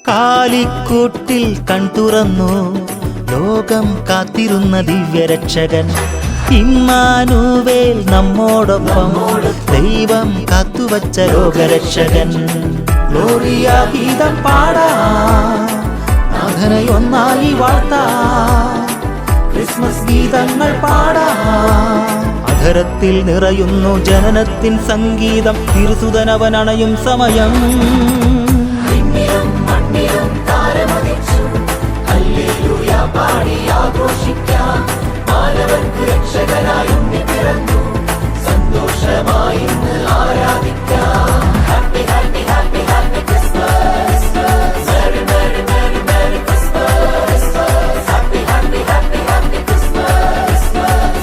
കാലിക്കൂട്ടിൽ കൺതുറന്നു ലോകം കാത്തിരുന്ന ദിവ്യരക്ഷകൻ ഇമ്മാനുവേൽ നമ്മോടൊപ്പം ദൈവം കാത്തുവച്ച ലോകരക്ഷകൻ. ഗ്ലോറിയ ഗീതം പാടാം, നാഥനെ ഒന്നായി വാഴ്ത്താം, ക്രിസ്മസ് ഗീതങ്ങൾ പാടാം. അധരത്തിൽ നിറയുന്നു ജനനത്തിൻ സംഗീതം, തിരുസുതനവനണയും സമയം. പാടി ആഘോഷിക്കാം, മാനവർക്ക് രക്ഷകനായി ഉണ്ണി പിറന്നു, സന്തോഷമായി ഇന്ന് ആരാധിക്കാം. Happy happy happy happy Christmas, merry merry merry merry Christmas. Happy happy happy happy Christmas,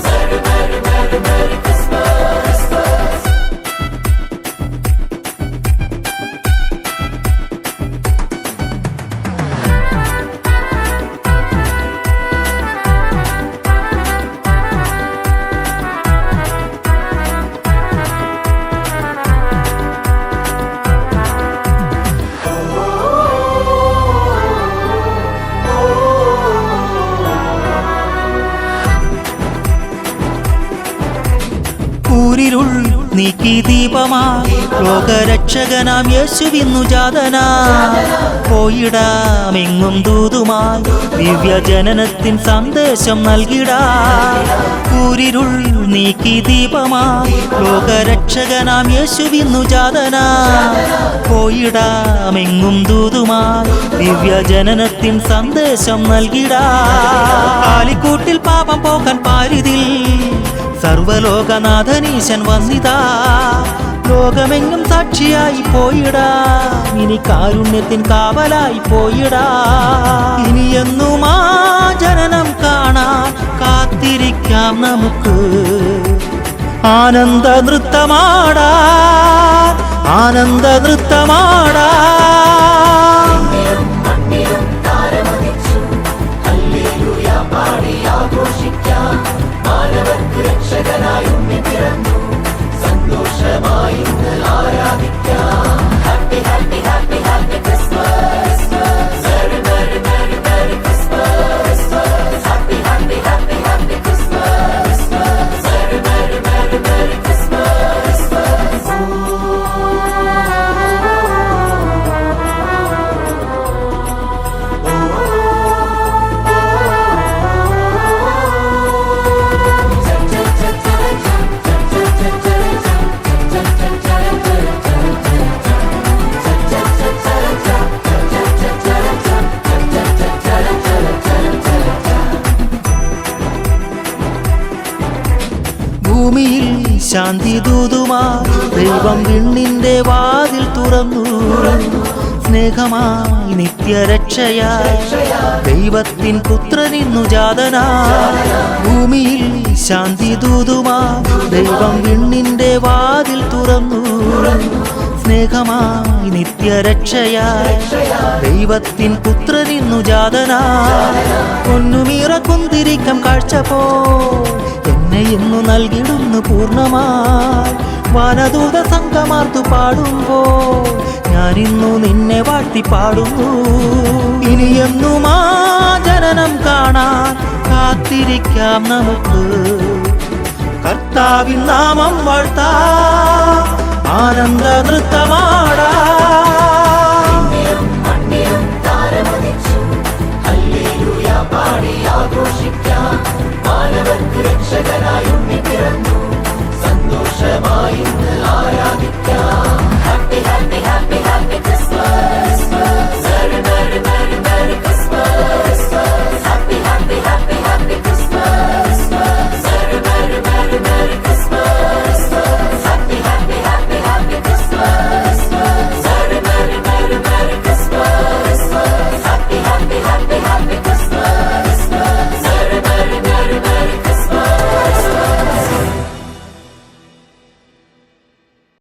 merry merry merry merry Christmas. ൂരിരുൾ നീക്കി ദീപമായി ലോകരക്ഷകനാം യേശുവിന്നു ജാതനാ. പോയിടാമെങ്ങും ദൂതുമായി ദിവ്യജനനത്തിൻ സന്ദേശം നൽകിടാ. ൂരിരുൾ നീക്കി ദീപമായി ലോകരക്ഷകനാം യേശുവിന്നു ജാതനാ. പോയിടാമെങ്ങും ദൂതുമായി ദിവ്യജനനത്തിൻ സന്ദേശം നൽകിടാ. കാലിക്കൂട്ടിൽ പാപം പോകാൻ പാരിതിൽ സർവലോകനാഥനീശൻ വന്നിതാ. ലോകമെങ്ങും സാക്ഷിയായി പോയിടാ, ഇനി കാരുണ്യത്തിൻ കാവലായി പോയിടാ. ഇനിയെന്നും ആ ജനനം കാണാൻ കാത്തിരിക്കാം നമുക്ക്. ആനന്ദ നൃത്തമാടാ, ആനന്ദ നൃത്തമാടാ. മാനവർക്ക് രക്ഷകനായി ഉണ്ണി പിറന്നു, സന്തോഷമായി ഇന്ന് ആരാധിക്കാം. Happy happy happy happy Christmas, merry merry merry merry Christmas. Happy happy happy happy Christmas, merry merry merry merry Christmas. ഭൂമിയിൽ ശാന്തി ദൂതുമായി ദൈവം വിണ്ണിന്റെ വാതിൽ തുറന്നു. സ്നേഹമായി നിത്യരക്ഷയായി ദൈവത്തിൻ പുത്രനിന്നു ജാതനാ. ഭൂമിയിൽ ശാന്തി ദൂതുമായി ദൈവം വിണ്ണിന്റെ വാതിൽ തുറന്നു. സ്നേഹമായി നിത്യരക്ഷയായി ദൈവത്തിൻ പുത്രനിന്നു ജാതനാ. പൊന്നുമീറ കുന്തിരിക്കം കാഴ്ച പോ എന്നെ ഇന്നു നൽകിടുന്നു പൂർണ്ണമായി. വാനദൂത സംഘമാർത്തു പാടുമ്പോ ഞാനിന്നു നിന്നെ വാഴ്ത്തി പാടുന്നു. ഇനിയെന്നും ആ ജനനം കാണാൻ കാത്തിരിക്കാം നമുക്ക്. കർത്താവിൻ നാമം വാഴ്ത്താം, ആനന്ദ നൃത്തമാടാം.